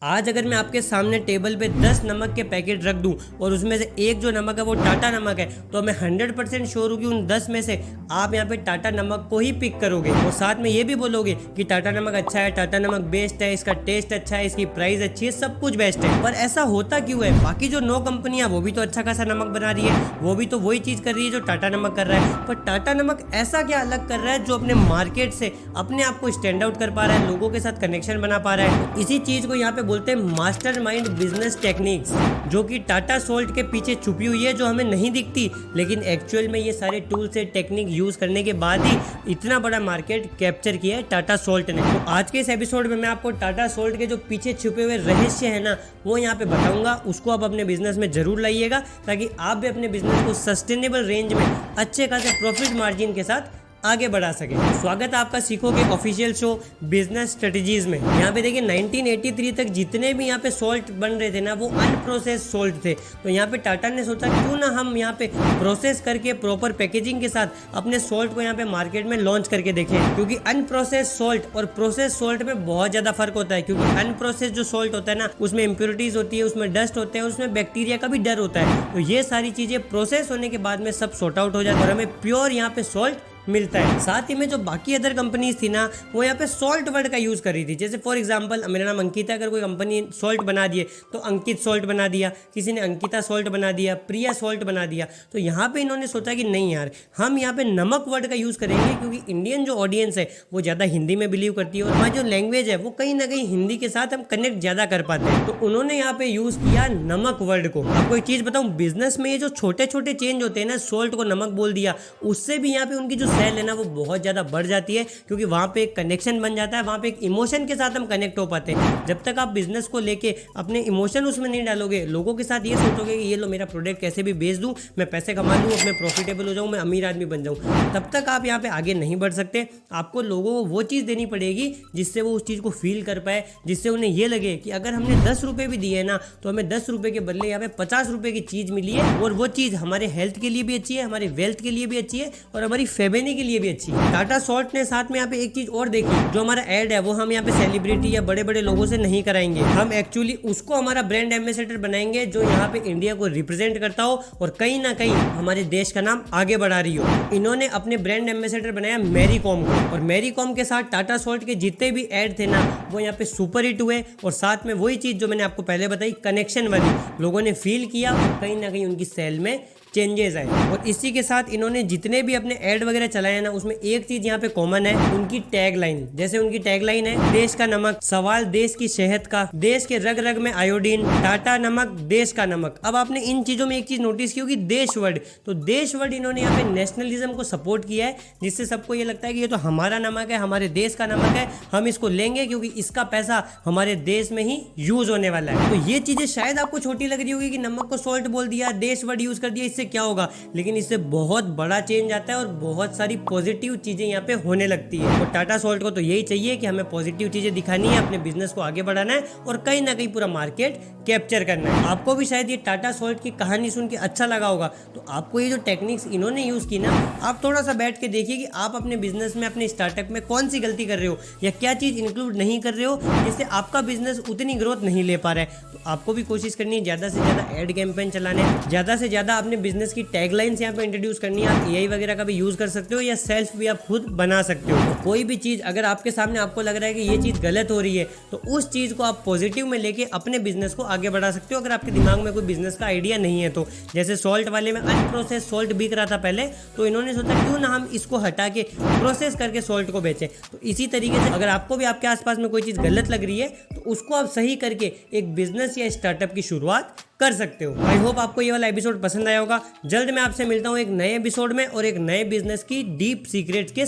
आज अगर मैं आपके सामने टेबल पे 10 नमक के पैकेट रख दूं और उसमें से एक जो नमक है वो टाटा नमक है, तो मैं 100% श्योर हूँ कि उन 10 में से आप यहाँ पे टाटा नमक को ही पिक करोगे और साथ में ये भी बोलोगे कि टाटा नमक अच्छा है, टाटा नमक बेस्ट है, इसका टेस्ट अच्छा है, इसकी प्राइस अच्छी है, सब कुछ बेस्ट है। पर ऐसा होता क्यों है? बाकी जो 9 कंपनियां वो भी तो अच्छा खासा नमक बना रही है, वो भी तो वही चीज कर रही है जो टाटा नमक कर रहा है, पर टाटा नमक ऐसा क्या अलग कर रहा है जो अपने मार्केट से अपने आप को स्टैंड आउट कर पा रहा है, लोगों के साथ कनेक्शन बना पा रहा है। तो इसी चीज को यहाँ पे बोलते हैं मास्टरमाइंड बिजनेस टेक्निक्स, जो कि टाटा सोल्ट के पीछे छुपी हुई है, जो हमें नहीं दिखती, लेकिन एक्चुअल में ये सारे टूल से टेक्निक यूज करने के बाद ही इतना बड़ा मार्केट कैप्चर किया है टाटा सोल्ट ने। तो आज के इस एपिसोड में मैं आपको टाटा सोल्ट के जो पीछे छुपे हुए रहस्य है ना, वो यहाँ पे बताऊंगा। उसको आप अपने बिजनेस में जरूर लाइएगा ताकि आप भी अपने बिजनेस को सस्टेनेबल रेंज में अच्छे खासे प्रॉफिट मार्जिन के साथ आगे बढ़ा सके। स्वागत है आपका सीखोगे ऑफिशियल शो बिजनेस स्ट्रेटजीज में। यहाँ पे देखिए 1983 तक जितने भी यहाँ पे सोल्ट बन रहे थे ना, वो अनप्रोसेस सोल्ट थे। तो यहाँ पे टाटा ने सोचा क्यों ना हम यहाँ पे प्रोसेस करके प्रॉपर पैकेजिंग के साथ अपने सोल्ट को यहाँ पे मार्केट में लॉन्च करके देखें, क्योंकि अनप्रोसेस सोल्ट और प्रोसेस सोल्ट में बहुत ज्यादा फर्क होता है। क्योंकि अनप्रोसेस जो सोल्ट होता है ना, उसमें इंप्योरिटीज होती है, उसमें डस्ट होते हैं, उसमें बैक्टीरिया का भी डर होता है। तो ये सारी चीजें प्रोसेस होने के बाद में सब सॉर्ट आउट हो जाता है और हमें प्योर यहाँ पे सोल्ट मिलता है। साथ ही में जो बाकी अदर कंपनीज थी ना, वो यहाँ पे सॉल्ट वर्ड का यूज कर रही थी। जैसे फॉर एग्जांपल मेरा नाम अंकित है, अगर कोई कंपनी सॉल्ट बना दिए तो अंकित सॉल्ट बना दिया, किसी ने अंकिता सॉल्ट बना दिया, प्रिया सॉल्ट बना दिया। तो यहाँ पे इन्होंने सोचा कि नहीं यार, हम यहाँ पे नमक वर्ड का यूज करेंगे, क्योंकि इंडियन जो ऑडियंस है वो ज्यादा हिंदी में बिलीव करती है और हमारी जो लैंग्वेज है वो कहीं ना कहीं हिंदी के साथ हम कनेक्ट ज्यादा कर पाते हैं। तो उन्होंने यहाँ पे यूज किया नमक वर्ड को। आपको एक चीज बताऊं, बिजनेस में ये जो छोटे छोटे चेंज होते हैं ना, सोल्ट को नमक बोल दिया, उससे भी यहाँ पे उनकी जो सेल है ना वो बहुत ज्यादा बढ़ जाती है, क्योंकि वहां पे एक कनेक्शन बन जाता है, वहां पे एक इमोशन के साथ हम कनेक्ट हो पाते हैं। जब तक आप बिजनेस को लेके अपने इमोशन उसमें नहीं डालोगे, लोगों के साथ ये सोचोगे कि ये लो मेरा प्रोडक्ट कैसे भी बेच दूं, मैं पैसे कमा लूं, मैं प्रॉफिटेबल हो जाऊं, मैं अमीर आदमी बन जाऊं, तब तक आप यहाँ पे आगे नहीं बढ़ सकते। आपको लोगों को वो चीज देनी पड़ेगी जिससे वो उस चीज को फील कर पाए, जिससे उन्हें ये लगे कि अगर हमने 10 रुपए भी दिए ना, तो हमें 10 रुपए के बदले यहाँ पे 50 रुपए की चीज मिली है, और वो चीज हमारे हेल्थ के लिए भी अच्छी है, हमारे वेल्थ के लिए भी अच्छी है और हमारी फैमिली के लिए भी अच्छी है। टाटा सोल्ट ने साथ में यहाँ पे एक चीज और देखी, जो हमारा एड है वो हम यहाँ पे सेलिब्रिटी या बड़े बड़े लोगों से नहीं कराएंगे, हम एक्चुअली उसको हमारा ब्रांड एम्बेसडर बनाएंगे जो यहाँ पे इंडिया को रिप्रेजेंट करता हो और कहीं ना कहीं हमारे देश का नाम आगे बढ़ा रही हो। इन्होंने अपने ब्रांड एम्बेसडर बनाया मैरी कॉम को, और मैरी कॉम के साथ टाटा सोल्ट के जितने भी एड थे ना, वो यहाँ पे सुपर हिट हुए। और साथ में वही चीज जो मैंने आपको पहले बताई, कनेक्शन वाली, लोगों ने फील किया और कहीं ना कहीं उनकी सेल में चेंजेस आए। और इसी के साथ इन्होंने जितने भी अपने एड वगैरह चलाए ना, उसमें एक चीज यहाँ पे कॉमन है, उनकी टैग लाइन। जैसे उनकी टैग लाइन है, देश का नमक, सवाल देश की सेहत का, देश के रग रग में आयोडीन, टाटा नमक, देश का नमक। अब आपने इन चीजों में एक चीज नोटिस की होगी, देश वर्ड। तो देश वर्ड इन्होंने यहाँ पे नेशनलिज्म को सपोर्ट किया है, जिससे सबको ये लगता है कि ये तो हमारा नमक है, हमारे देश का नमक है, हम इसको लेंगे क्योंकि इसका पैसा हमारे देश में ही यूज होने वाला है। तो ये चीजें शायद आपको छोटी लग रही होगी कि नमक को सोल्ट बोल दिया, देश वर्ड यूज कर दिया, इससे क्या होगा, लेकिन इससे बहुत बड़ा चेंज आता है और बहुत सारी पॉजिटिव चीजें यहाँ पे होने लगती है। और टाटा सोल्ट को तो यही चाहिए कि हमें पॉजिटिव चीजें दिखानी है, अपने बिजनेस को आगे बढ़ाना है और कहीं ना कहीं पूरा मार्केट कैप्चर करना है। आपको भी शायद ये टाटा सोल्ट की कहानी सुन के अच्छा लगा होगा। तो आपको ये जो टेक्निक्स इन्होंने यूज की ना, आप थोड़ा सा बैठ के देखिए कि आप अपने बिजनेस में, अपने स्टार्टअप में कौन सी गलती कर रहे हो या क्या चीज इंक्लूड नहीं कर रहे हो, जिससे आपका बिजनेस उतनी ग्रोथ नहीं ले पा रहा है। तो आपको भी कोशिश करनी है ज्यादा से ज्यादा एड कैंपेन चलाने, ज्यादा से ज्यादा अपने बिजनेस की टैगलाइंस यहाँ पे इंट्रोड्यूस करनी है। आप एआई वगैरह का भी यूज कर सकते हो या सेल्फ भी आप खुद बना सकते हो। तो कोई भी चीज अगर आपके सामने आपको लग रहा है कि ये चीज गलत हो रही है, तो उस चीज को आप पॉजिटिव में लेके अपने बिजनेस को आगे बढ़ा सकते हो। अगर आपके दिमाग में कोई बिजनेस का आइडिया नहीं है, तो जैसे सोल्ट वाले में अनप्रोसेस सोल्ट बिक रहा था पहले, तो इन्होंने सोचा क्यों ना हम इसको हटा के प्रोसेस करके सोल्ट को बेचें। तो इसी तरीके से अगर आपको भी आपके आसपास में कोई चीज गलत लग रही है, तो उसको आप सही करके एक बिजनेस या स्टार्टअप की शुरुआत कर सकते हो। आई होप आपको ये वाला एपिसोड पसंद आया होगा। जल्द मैं आपसे मिलता हूँ एक नए एपिसोड में और एक नए बिजनेस की डीप सीक्रेट्स के